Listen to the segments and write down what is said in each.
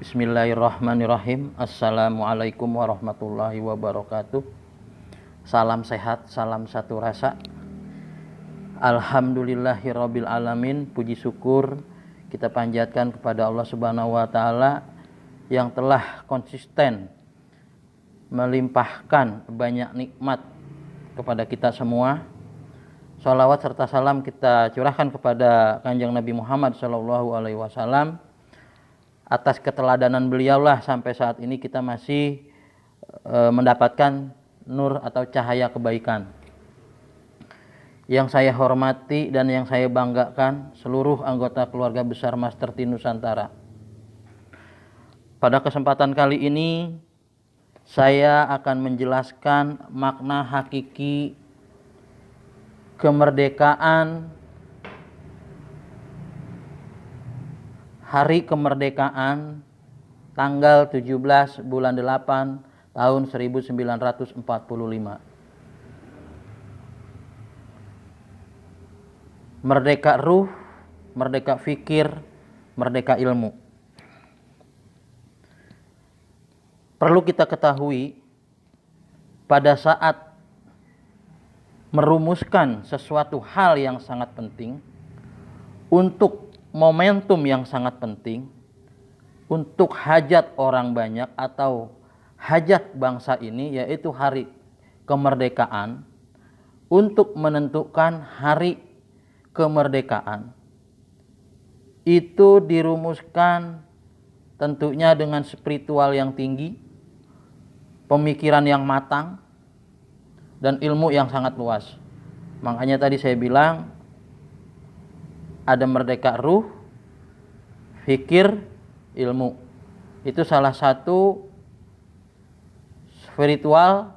Bismillahirrahmanirrahim. Assalamualaikum warahmatullahi wabarakatuh. Salam sehat, salam satu rasa. Alhamdulillahirabbil alamin. Puji syukur kita panjatkan kepada Allah Subhanahu wa taala yang telah konsisten melimpahkan banyak nikmat kepada kita semua. Shalawat serta salam kita curahkan kepada Kanjeng Nabi Muhammad SAW. Atas keteladanan beliaulah sampai saat ini kita masih mendapatkan nur atau cahaya kebaikan. Yang saya hormati dan yang saya banggakan seluruh anggota keluarga besar Master Tea Nusantara. Pada kesempatan kali ini saya akan menjelaskan makna hakiki kemerdekaan, Hari Kemerdekaan tanggal 17 bulan 8 tahun 1945. Merdeka ruh, merdeka fikir, merdeka ilmu. Perlu kita ketahui, pada saat merumuskan sesuatu hal yang sangat penting, untuk momentum yang sangat penting, untuk hajat orang banyak atau hajat bangsa ini, yaitu hari kemerdekaan, untuk menentukan hari kemerdekaan itu dirumuskan tentunya dengan spiritual yang tinggi, pemikiran yang matang, dan ilmu yang sangat luas. Makanya tadi saya bilang ada merdeka ruh, fikir, ilmu. Itu salah satu spiritual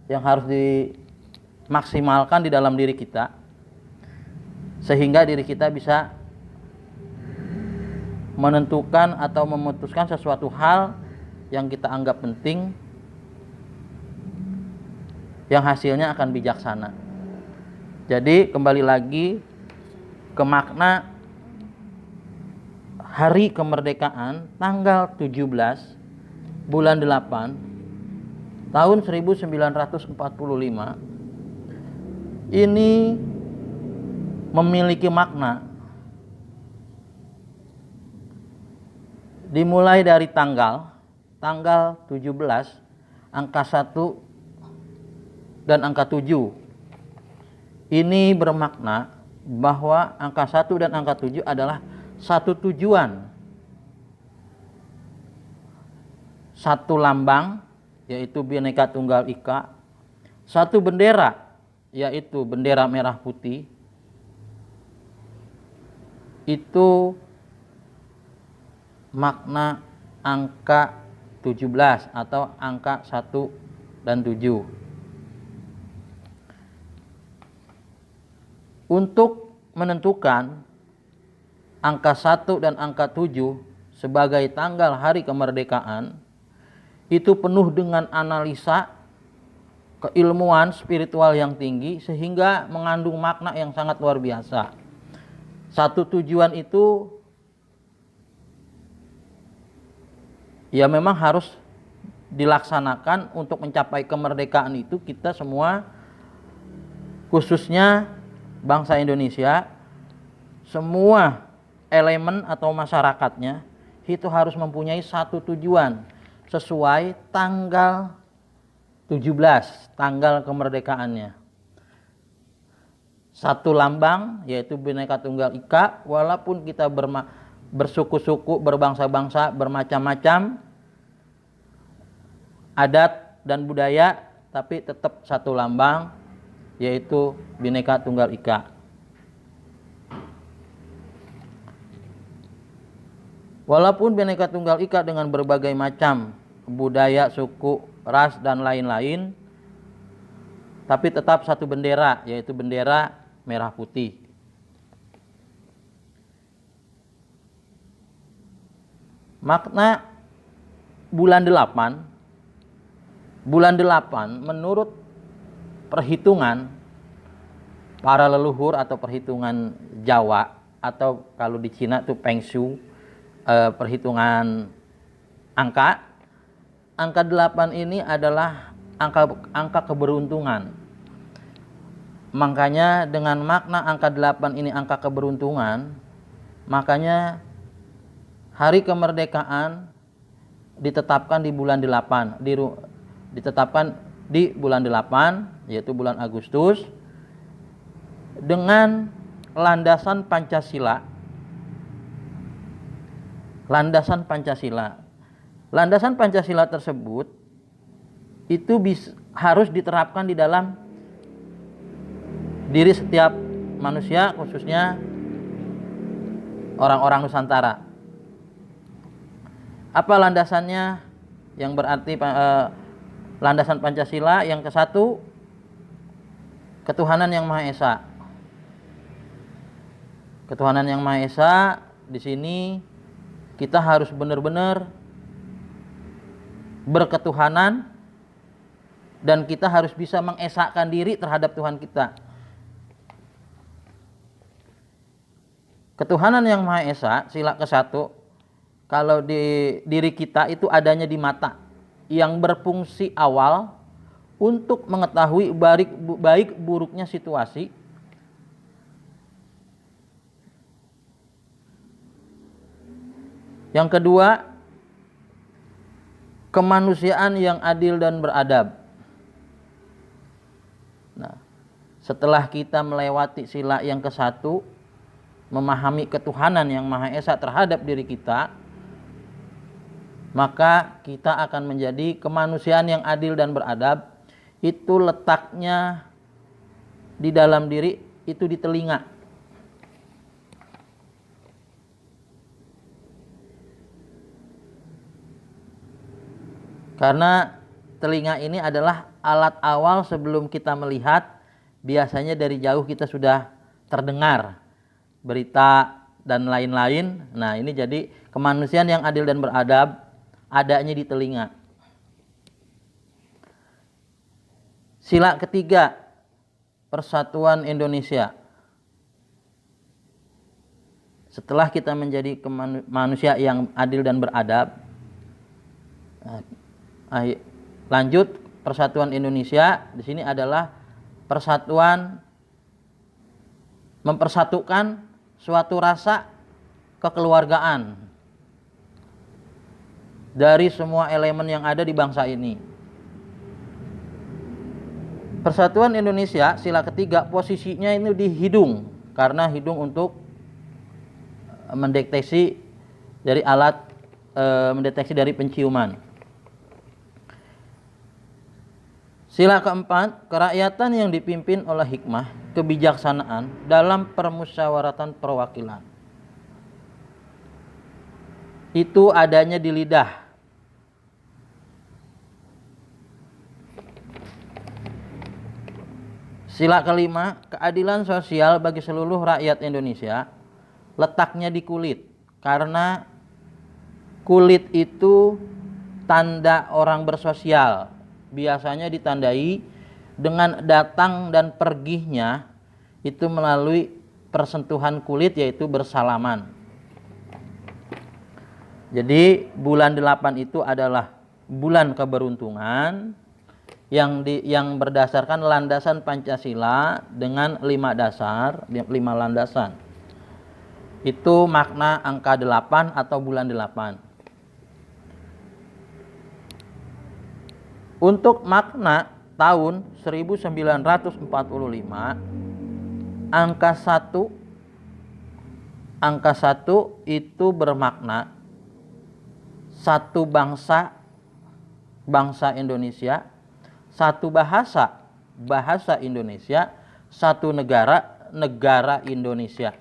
yang harus dimaksimalkan di dalam diri kita, sehingga diri kita bisa menentukan atau memutuskan sesuatu hal yang kita anggap penting, yang hasilnya akan bijaksana. Jadi kembali lagi ke makna Hari Kemerdekaan tanggal 17 bulan 8 tahun 1945 ini memiliki makna dimulai dari tanggal 17, angka 1 dan angka 7. Ini bermakna bahwa angka 1 dan angka 7 adalah satu tujuan, satu lambang, yaitu Bhinneka Tunggal Ika, satu bendera, yaitu bendera merah putih. Itu makna angka 17 atau angka 1 dan 7. Untuk menentukan angka 1 dan angka 7 sebagai tanggal hari kemerdekaan, itu penuh dengan analisa, keilmuan spiritual yang tinggi, sehingga mengandung makna yang sangat luar biasa. Satu tujuan itu ya memang harus dilaksanakan. Untuk mencapai kemerdekaan itu kita semua, khususnya bangsa Indonesia, semua elemen atau masyarakatnya itu harus mempunyai satu tujuan sesuai tanggal 17, tanggal kemerdekaannya. Satu lambang, yaitu Bhinneka Tunggal Ika, walaupun kita bersuku-suku, berbangsa-bangsa, bermacam-macam adat dan budaya, tapi tetap satu lambang, yaitu Bhinneka Tunggal Ika. Walaupun Bhinneka Tunggal Ika dengan berbagai macam budaya, suku, ras, dan lain-lain, tapi tetap satu bendera, yaitu bendera merah putih. Makna bulan 8 menurut perhitungan para leluhur atau perhitungan Jawa, atau kalau di Cina itu Peng Shu, perhitungan angka. Angka 8 ini adalah angka keberuntungan. Makanya dengan makna angka 8 ini angka keberuntungan, makanya hari kemerdekaan ditetapkan di bulan 8, ditetapkan di bulan 8, yaitu bulan Agustus, dengan landasan Pancasila. Landasan Pancasila. Landasan Pancasila tersebut itu harus diterapkan di dalam diri setiap manusia, khususnya orang-orang Nusantara. Apa landasannya? Yang berarti landasan Pancasila yang ke-1, ketuhanan yang Maha Esa. Ketuhanan yang Maha Esa di sini kita harus benar-benar berketuhanan dan kita harus bisa mengesahkan diri terhadap Tuhan kita. Ketuhanan yang Maha Esa, sila ke-1, kalau di diri kita itu adanya di mata, yang berfungsi awal untuk mengetahui baik buruknya situasi, yang kedua, kemanusiaan yang adil dan beradab. Nah, setelah kita melewati sila yang ke-1, memahami ketuhanan yang Maha Esa terhadap diri kita, maka kita akan menjadi kemanusiaan yang adil dan beradab. Itu letaknya di dalam diri, itu di telinga. Karena telinga ini adalah alat awal sebelum kita melihat. Biasanya dari jauh kita sudah terdengar berita dan lain-lain. Nah, ini jadi kemanusiaan yang adil dan beradab adanya di telinga. Sila ketiga, persatuan Indonesia. Setelah kita menjadi manusia yang adil dan beradab, lanjut persatuan Indonesia. Di sini adalah persatuan, mempersatukan suatu rasa kekeluargaan dari semua elemen yang ada di bangsa ini. Persatuan Indonesia sila ketiga posisinya ini di hidung, karena hidung untuk mendeteksi dari alat mendeteksi dari penciuman. Sila keempat, kerakyatan yang dipimpin oleh hikmah, kebijaksanaan dalam permusyawaratan perwakilan. Itu adanya di lidah. Sila kelima, keadilan sosial bagi seluruh rakyat Indonesia, letaknya di kulit. Karena kulit itu tanda orang bersosial. Biasanya ditandai dengan datang dan perginya itu melalui persentuhan kulit, yaitu bersalaman. Jadi bulan 8 itu adalah bulan keberuntungan yang berdasarkan landasan Pancasila dengan 5 landasan. Itu makna angka 8 atau bulan 8. Untuk makna tahun 1945, angka 1 itu bermakna satu bangsa Indonesia, satu bahasa Indonesia, satu negara Indonesia.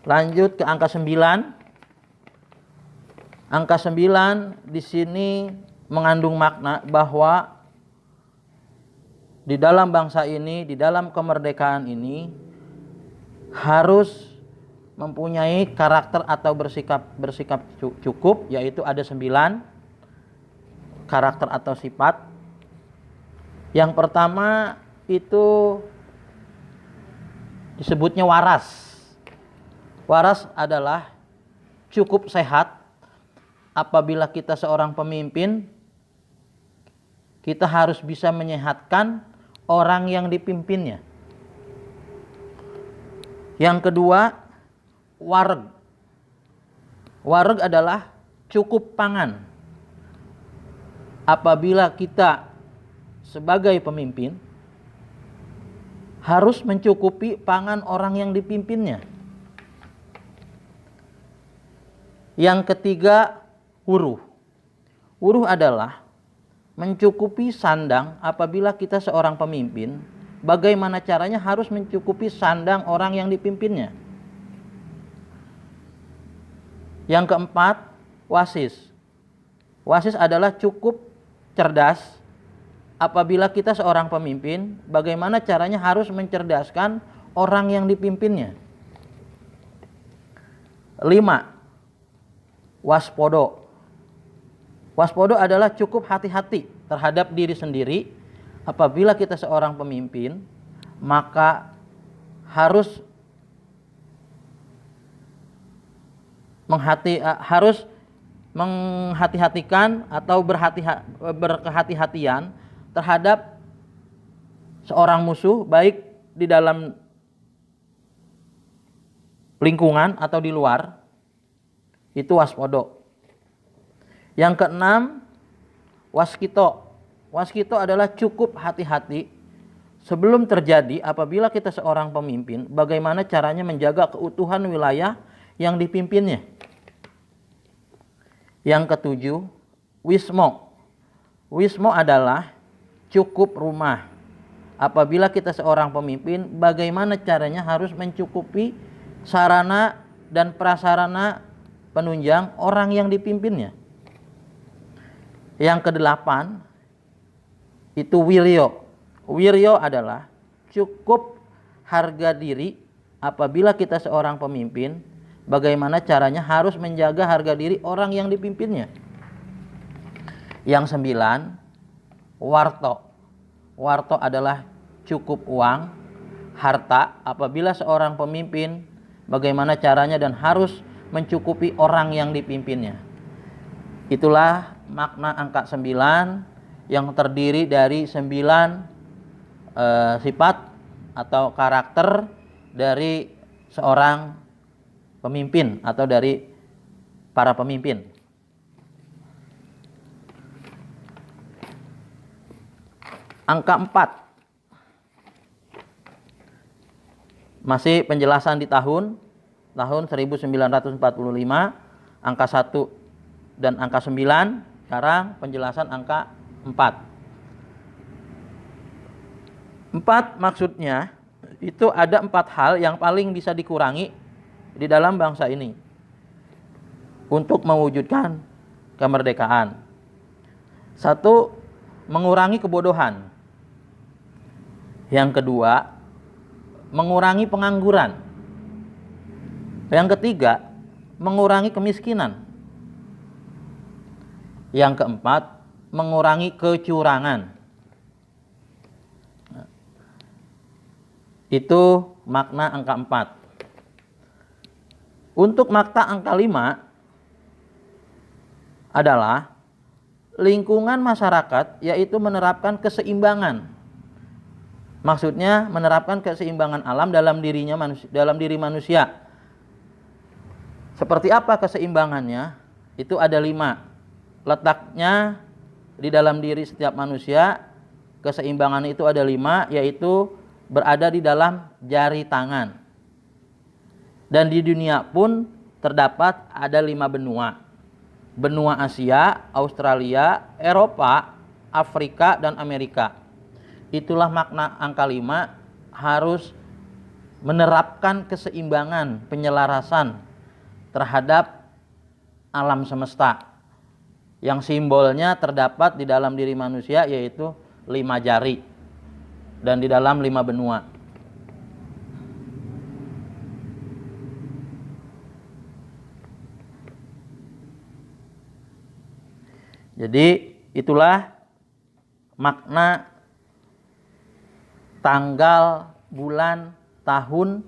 Lanjut ke angka 9. Angka 9 di sini mengandung makna bahwa di dalam bangsa ini, di dalam kemerdekaan ini harus mempunyai karakter atau bersikap cukup, yaitu ada 9 karakter atau sifat. Yang pertama itu disebutnya waras. Waras adalah cukup sehat apabila kita seorang pemimpin, kita harus bisa menyehatkan orang yang dipimpinnya. Yang kedua, wareg. Wareg adalah cukup pangan. Apabila kita sebagai pemimpin harus mencukupi pangan orang yang dipimpinnya. Yang ketiga, wuruh. Wuruh adalah mencukupi sandang. Apabila kita seorang pemimpin, bagaimana caranya harus mencukupi sandang orang yang dipimpinnya. Yang keempat, wasis. Wasis adalah cukup cerdas. Apabila kita seorang pemimpin, bagaimana caranya harus mencerdaskan orang yang dipimpinnya. 5. Waspodo. Waspodo adalah cukup hati-hati terhadap diri sendiri. Apabila kita seorang pemimpin, maka harus menghati-hatikan atau berkehati-hatian terhadap seorang musuh, baik di dalam lingkungan atau di luar. Itu waspodo. Yang keenam, waskito. Waskito adalah cukup hati-hati sebelum terjadi. Apabila kita seorang pemimpin, bagaimana caranya menjaga keutuhan wilayah yang dipimpinnya. Yang ketujuh, wismo. Wismo adalah cukup rumah. Apabila kita seorang pemimpin, bagaimana caranya harus mencukupi sarana dan prasarana penunjang orang yang dipimpinnya. Yang kedelapan, itu wiryo. Wiryo adalah cukup harga diri. Apabila kita seorang pemimpin, bagaimana caranya harus menjaga harga diri orang yang dipimpinnya. Yang 9, warto. Warto adalah cukup uang, harta. Apabila seorang pemimpin, bagaimana caranya dan harus mencukupi orang yang dipimpinnya. Itulah makna angka 9 yang terdiri dari 9 sifat atau karakter dari seorang pemimpin atau dari para pemimpin. Angka 4 masih penjelasan di tahun 1945, angka 1 dan angka 9. Sekarang penjelasan angka 4. 4 maksudnya itu ada 4 hal yang paling bisa dikurangi di dalam bangsa ini untuk mewujudkan kemerdekaan. 1, mengurangi kebodohan. Yang kedua, mengurangi pengangguran. Yang ketiga, mengurangi kemiskinan. Yang keempat, mengurangi kecurangan. Itu makna angka 4. Untuk makna angka 5 adalah lingkungan masyarakat, yaitu menerapkan keseimbangan. Maksudnya menerapkan keseimbangan alam dalam diri manusia. Seperti apa keseimbangannya? Itu ada 5. Letaknya di dalam diri setiap manusia. Keseimbangan itu ada 5, yaitu berada di dalam jari tangan. Dan di dunia pun terdapat ada 5 benua. Benua Asia, Australia, Eropa, Afrika, dan Amerika. Itulah makna angka 5, harus menerapkan keseimbangan, penyelarasan terhadap alam semesta. Yang simbolnya terdapat di dalam diri manusia, yaitu 5 jari dan di dalam 5 benua. Jadi itulah makna tanggal, bulan, tahun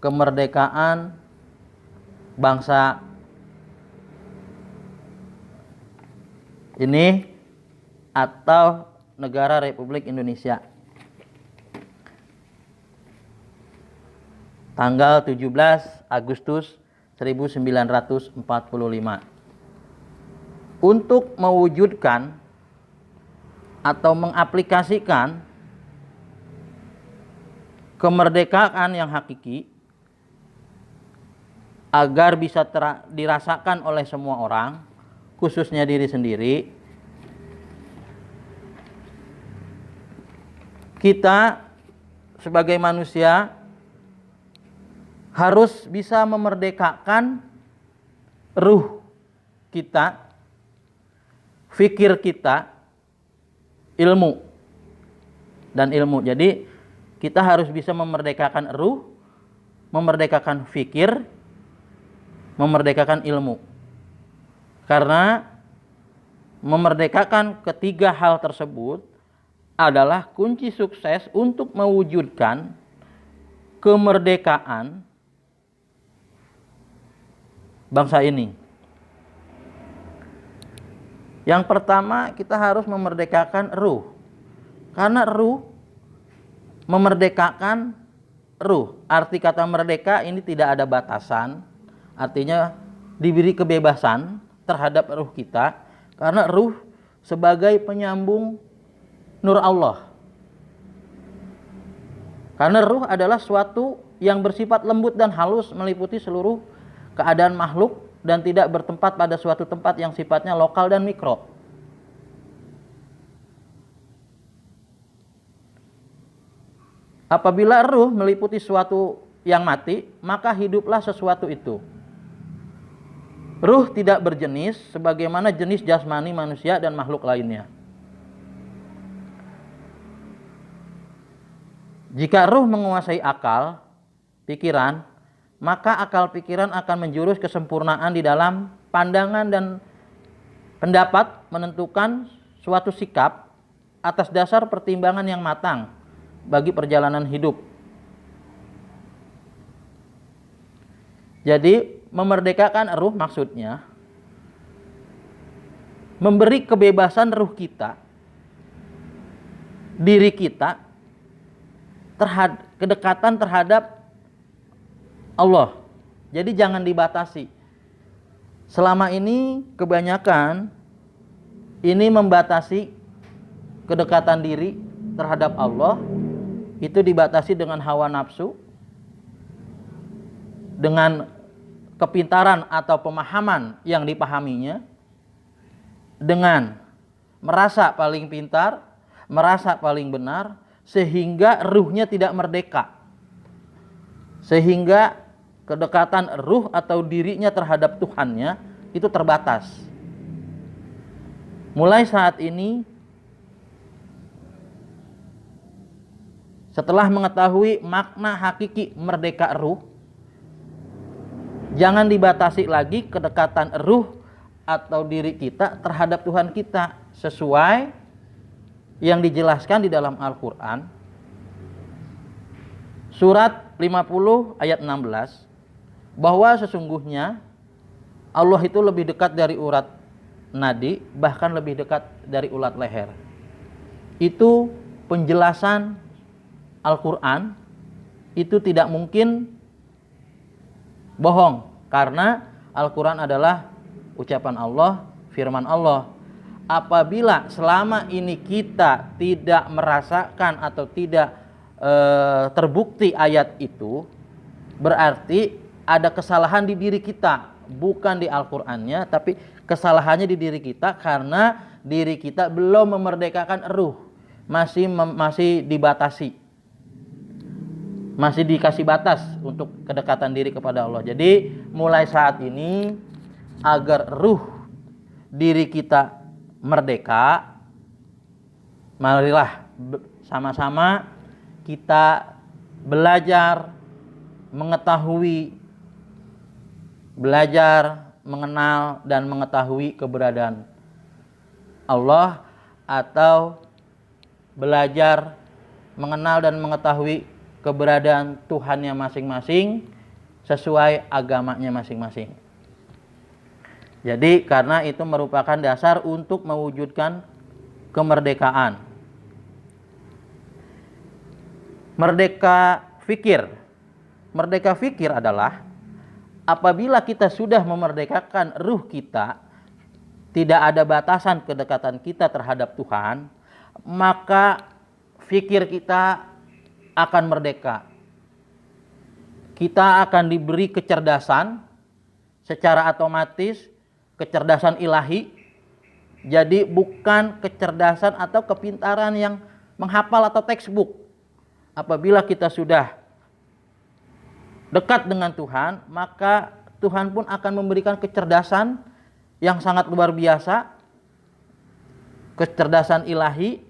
kemerdekaan bangsa Ini atau Negara Republik Indonesia. Tanggal 17 Agustus 1945. Untuk mewujudkan atau mengaplikasikan kemerdekaan yang hakiki agar bisa dirasakan oleh semua orang, khususnya diri sendiri, kita sebagai manusia harus bisa memerdekakan ruh kita, fikir kita, ilmu dan ilmu. Jadi kita harus bisa memerdekakan ruh, memerdekakan fikir, memerdekakan ilmu. Karena memerdekakan ketiga hal tersebut adalah kunci sukses untuk mewujudkan kemerdekaan bangsa ini. Yang pertama, kita harus memerdekakan ruh. Karena ruh, memerdekakan ruh. Arti kata merdeka ini tidak ada batasan. Artinya diberi kebebasan terhadap ruh kita. Karena ruh sebagai penyambung nur Allah. Karena ruh adalah suatu yang bersifat lembut dan halus, meliputi seluruh keadaan makhluk dan tidak bertempat pada suatu tempat yang sifatnya lokal dan mikro. Apabila ruh meliputi suatu yang mati, maka hiduplah sesuatu itu. Ruh tidak berjenis sebagaimana jenis jasmani manusia dan makhluk lainnya. Jika ruh menguasai akal, pikiran, maka akal pikiran akan menjurus kesempurnaan di dalam pandangan dan pendapat, menentukan suatu sikap atas dasar pertimbangan yang matang bagi perjalanan hidup. Jadi memerdekakan ruh maksudnya memberi kebebasan ruh kita, diri kita, kedekatan terhadap Allah. Jadi jangan dibatasi. Selama ini kebanyakan ini membatasi kedekatan diri terhadap Allah, itu dibatasi dengan hawa nafsu, dengan kepintaran atau pemahaman yang dipahaminya, dengan merasa paling pintar, merasa paling benar, sehingga ruhnya tidak merdeka. Sehingga kedekatan ruh atau dirinya terhadap Tuhannya itu terbatas. Mulai saat ini, setelah mengetahui makna hakiki merdeka ruh, jangan dibatasi lagi kedekatan ruh atau diri kita terhadap Tuhan kita sesuai yang dijelaskan di dalam Al-Quran. Surat 50 ayat 16, bahwa sesungguhnya Allah itu lebih dekat dari urat nadi, bahkan lebih dekat dari ulat leher. Itu penjelasan Al-Quran, itu tidak mungkin bohong, karena Al-Quran adalah ucapan Allah, firman Allah. Apabila selama ini kita tidak merasakan atau tidak terbukti ayat itu, berarti ada kesalahan di diri kita, bukan di Al-Qur'annya, tapi kesalahannya di diri kita karena diri kita belum memerdekakan ruh, masih dibatasi, masih dikasih batas untuk kedekatan diri kepada Allah. Jadi mulai saat ini agar ruh diri kita merdeka, marilah sama-sama kita belajar mengetahui, belajar mengenal dan mengetahui keberadaan Allah, atau belajar mengenal dan mengetahui keberadaan Tuhannya masing-masing sesuai agamanya masing-masing. Jadi karena itu merupakan dasar untuk mewujudkan kemerdekaan. Merdeka fikir. Merdeka fikir adalah apabila kita sudah memerdekakan ruh kita, tidak ada batasan kedekatan kita terhadap Tuhan, maka fikir kita akan merdeka. Kita akan diberi kecerdasan secara otomatis, kecerdasan ilahi. Jadi bukan kecerdasan atau kepintaran yang menghafal atau textbook. Apabila kita sudah dekat dengan Tuhan, maka Tuhan pun akan memberikan kecerdasan yang sangat luar biasa, kecerdasan ilahi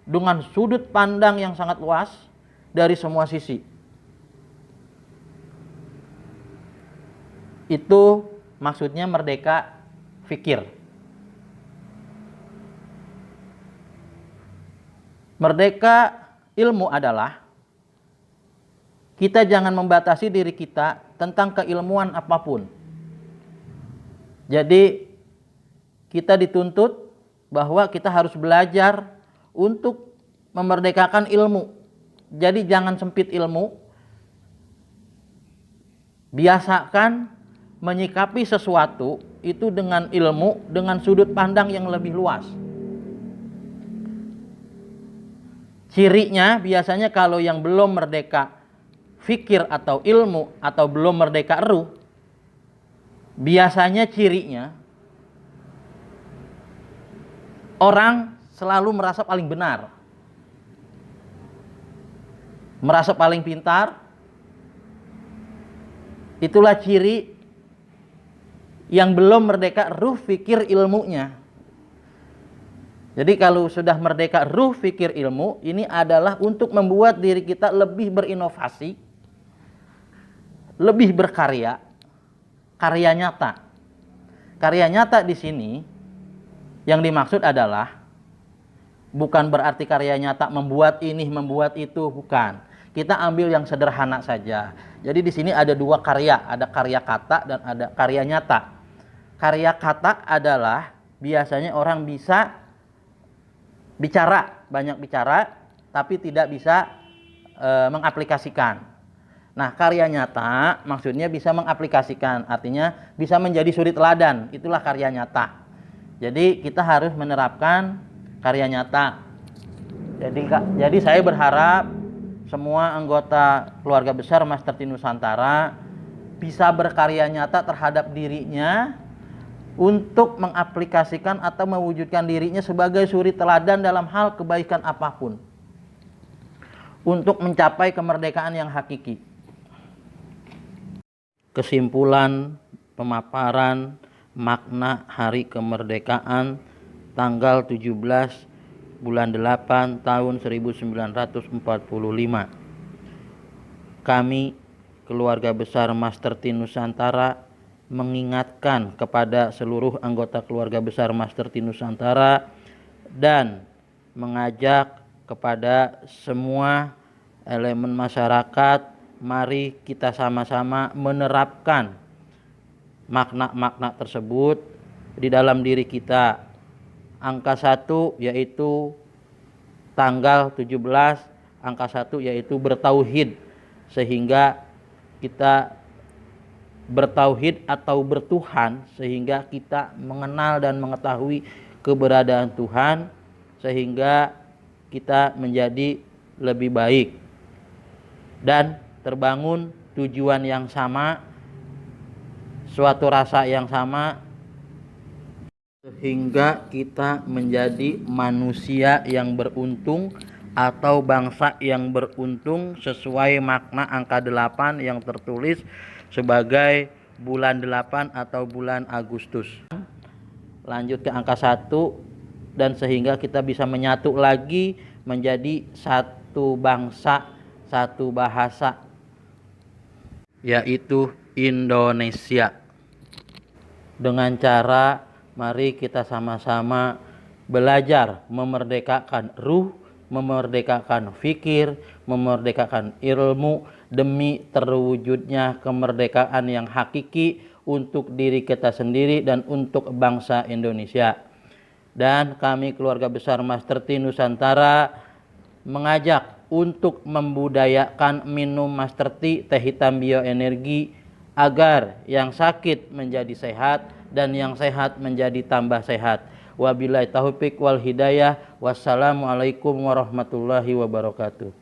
dengan sudut pandang yang sangat luas dari semua sisi. Itu maksudnya merdeka fikir. Merdeka ilmu adalah kita jangan membatasi diri kita tentang keilmuan apapun. Jadi kita dituntut bahwa kita harus belajar untuk memerdekakan ilmu. Jadi jangan sempit ilmu. Biasakan menyikapi sesuatu itu dengan ilmu, dengan sudut pandang yang lebih luas. Cirinya biasanya kalau yang belum merdeka fikir atau ilmu atau belum merdeka ruh, biasanya cirinya orang selalu merasa paling benar, merasa paling pintar. Itulah ciri yang belum merdeka ruh fikir ilmunya. Jadi kalau sudah merdeka ruh fikir ilmu, ini adalah untuk membuat diri kita lebih berinovasi, lebih berkarya, karya nyata. Karya nyata di sini yang dimaksud adalah bukan berarti karya nyata membuat ini, membuat itu, bukan. Kita ambil yang sederhana saja. Jadi di sini ada dua karya, ada karya kata dan ada karya nyata. Karya kata adalah biasanya orang bisa bicara, banyak bicara, tapi tidak bisa mengaplikasikan. Nah, karya nyata maksudnya bisa mengaplikasikan, artinya bisa menjadi suri teladan, itulah karya nyata. Jadi kita harus menerapkan karya nyata. Jadi saya berharap semua anggota keluarga besar Master Teen Nusantara bisa berkarya nyata terhadap dirinya untuk mengaplikasikan atau mewujudkan dirinya sebagai suri teladan dalam hal kebaikan apapun untuk mencapai kemerdekaan yang hakiki. Kesimpulan pemaparan makna Hari Kemerdekaan tanggal 17 bulan 8 tahun 1945. Kami, keluarga besar Master Teen Nusantara, mengingatkan kepada seluruh anggota keluarga besar Master Teen Nusantara dan mengajak kepada semua elemen masyarakat, mari kita sama-sama menerapkan makna-makna tersebut di dalam diri kita. Angka 1 yaitu tanggal 17, angka 1 yaitu bertauhid, sehingga kita bertauhid atau bertuhan, sehingga kita mengenal dan mengetahui keberadaan Tuhan, sehingga kita menjadi lebih baik dan terbangun tujuan yang sama, suatu rasa yang sama, sehingga kita menjadi manusia yang beruntung atau bangsa yang beruntung sesuai makna angka 8 yang tertulis sebagai bulan 8 atau bulan Agustus. Lanjut ke angka 1, dan sehingga kita bisa menyatu lagi menjadi satu bangsa, satu bahasa, yaitu Indonesia. Dengan cara mari kita sama-sama belajar memerdekakan ruh, memerdekakan fikir, memerdekakan ilmu demi terwujudnya kemerdekaan yang hakiki untuk diri kita sendiri dan untuk bangsa Indonesia. Dan kami keluarga besar Master Tea Nusantara mengajak untuk membudayakan minum Master Tea teh hitam bioenergi agar yang sakit menjadi sehat dan yang sehat menjadi tambah sehat. Wabillahi taufiq wal hidayah. Wassalamualaikum warahmatullahi wabarakatuh.